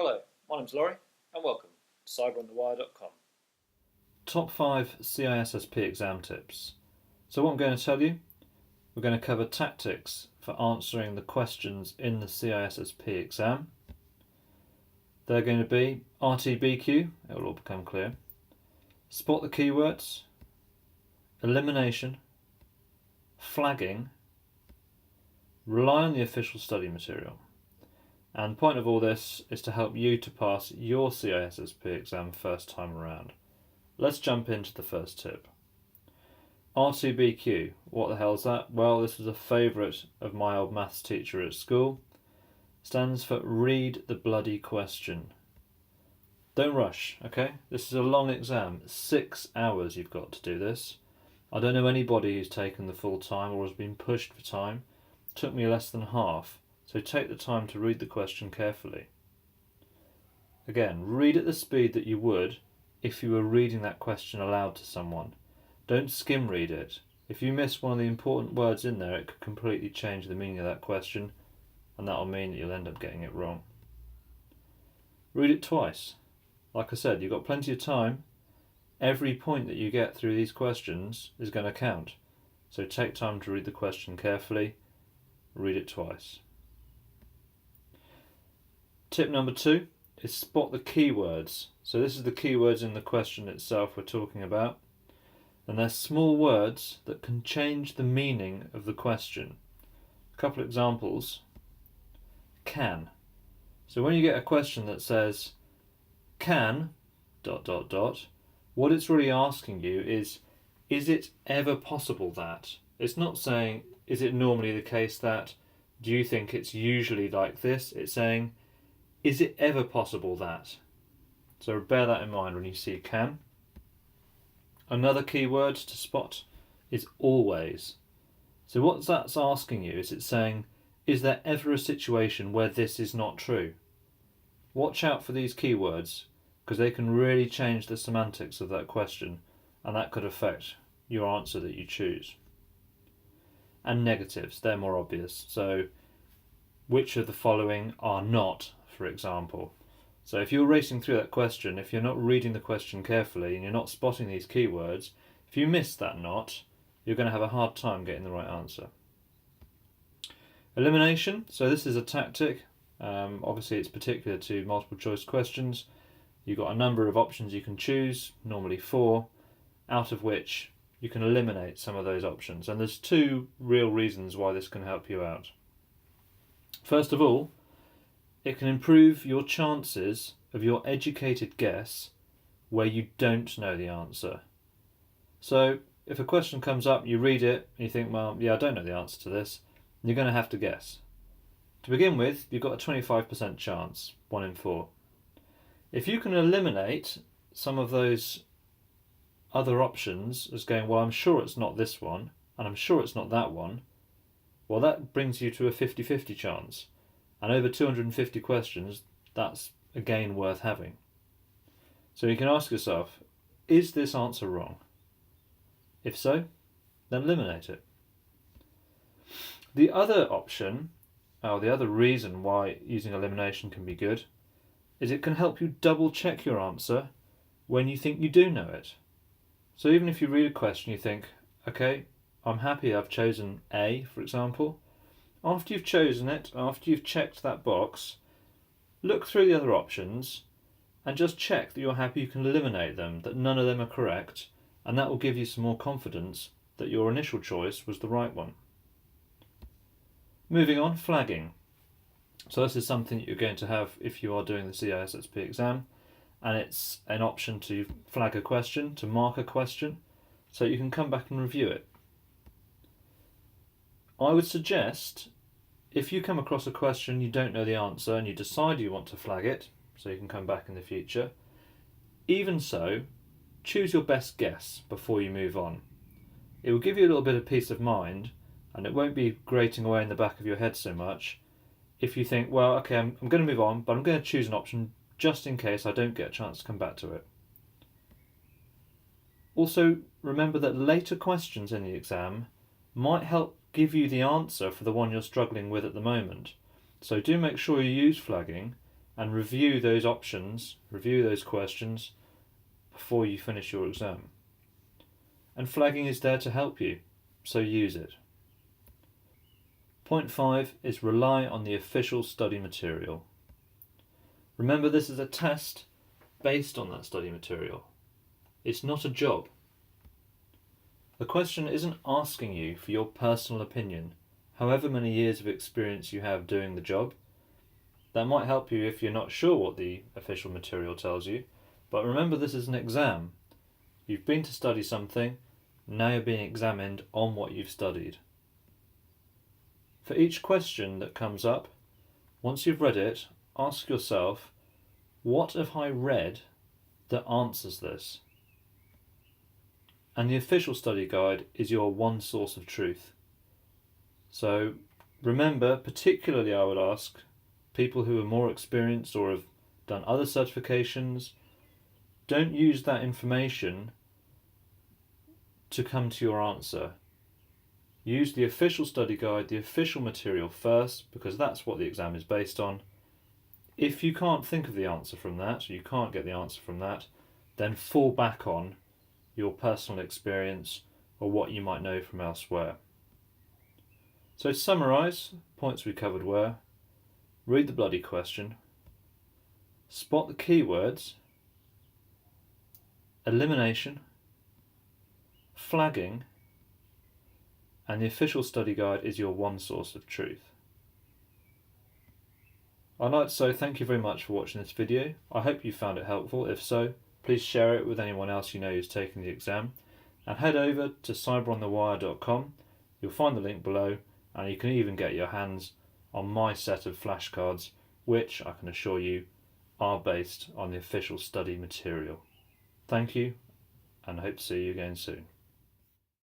Hello, my name's Laurie and welcome to cyberonthewire.com. Top 5 CISSP exam tips. So what I'm going to tell you, we're going to cover tactics for answering the questions in the CISSP exam. They're going to be RTBQ, it will all become clear, spot the keywords, elimination, flagging, rely on the official study material. And the point of all this is to help you to pass your CISSP exam first time around. Let's jump into the first tip. RTBQ, what the hell's that? Well, this was a favourite of my old maths teacher at school. Stands for read the bloody question. Don't rush, okay? This is a long exam. 6 hours you've got to do this. I don't know anybody who's taken the full time or has been pushed for time. It took me less than half, so take the time to read the question carefully. Again, read at the speed that you would if you were reading that question aloud to someone. Don't skim read it. If you miss one of the important words in there, it could completely change the meaning of that question, and that'll mean that you'll end up getting it wrong. Read it twice. Like I said, you've got plenty of time. Every point that you get through these questions is going to count. So take time to read the question carefully. Read it twice. Tip number 2 is spot the keywords. So this is the keywords in the question itself we're talking about. And they're small words that can change the meaning of the question. A couple of examples. Can. So when you get a question that says can ... what it's really asking you is it ever possible that? It's not saying, is it normally the case that? Do you think it's usually like this? It's saying, is it ever possible that? So bear that in mind when you see can. Another keyword to spot is always. So what that's asking you is it's saying, is there ever a situation where this is not true? Watch out for these keywords because they can really change the semantics of that question, and that could affect your answer that you choose. And negatives, they're more obvious. So which of the following are not, for example? So if you're racing through that question, if you're not reading the question carefully and you're not spotting these keywords, if you miss that not, you're going to have a hard time getting the right answer. Elimination, so this is a tactic. Obviously it's particular to multiple choice questions. You've got a number of options you can choose, normally 4, out of which you can eliminate some of those options. And there's 2 real reasons why this can help you out. First of all, it can improve your chances of your educated guess where you don't know the answer. So if a question comes up, you read it and you think, well, yeah, I don't know the answer to this, you're going to have to guess. To begin with, you've got a 25% chance, 1 in 4. If you can eliminate some of those other options as going, well, I'm sure it's not this one, and I'm sure it's not that one, well, that brings you to a 50-50 chance. And over 250 questions, that's a gain worth having. So you can ask yourself, is this answer wrong? If so, then eliminate it. The other option, or the other reason why using elimination can be good, is it can help you double check your answer when you think you do know it. So even if you read a question, you think, okay, I'm happy I've chosen A, for example. After you've chosen it, after you've checked that box, look through the other options and just check that you're happy you can eliminate them, that none of them are correct, and that will give you some more confidence that your initial choice was the right one. Moving on, flagging. So this is something that you're going to have if you are doing the CISSP exam, and it's an option to flag a question, to mark a question, so you can come back and review it. I would suggest, if you come across a question you don't know the answer and you decide you want to flag it, so you can come back in the future, even so, choose your best guess before you move on. It will give you a little bit of peace of mind, and it won't be grating away in the back of your head so much if you think, well, okay, I'm going to move on, but I'm going to choose an option just in case I don't get a chance to come back to it. Also, remember that later questions in the exam might help give you the answer for the one you're struggling with at the moment. So do make sure you use flagging and review those options, review those questions before you finish your exam. And flagging is there to help you, so use it. Point 5 is rely on the official study material. Remember, this is a test based on that study material. It's not a job. The question isn't asking you for your personal opinion, however many years of experience you have doing the job. That might help you if you're not sure what the official material tells you, but remember, this is an exam. You've been to study something, now you're being examined on what you've studied. For each question that comes up, once you've read it, ask yourself, what have I read that answers this? And the official study guide is your one source of truth. So remember, particularly I would ask people who are more experienced or have done other certifications, don't use that information to come to your answer. Use the official study guide, the official material first, because that's what the exam is based on. If you can't think of the answer from that, or you can't get the answer from that, then fall back on your personal experience or what you might know from elsewhere. So to summarise, points we covered were: read the bloody question, spot the keywords, elimination, flagging, and the official study guide is your one source of truth. I'd like to say thank you very much for watching this video. I hope you found it helpful. If so, please share it with anyone else you know who's taking the exam, and head over to cyberonthewire.com. You'll find the link below, and you can even get your hands on my set of flashcards, which I can assure you are based on the official study material. Thank you, and I hope to see you again soon.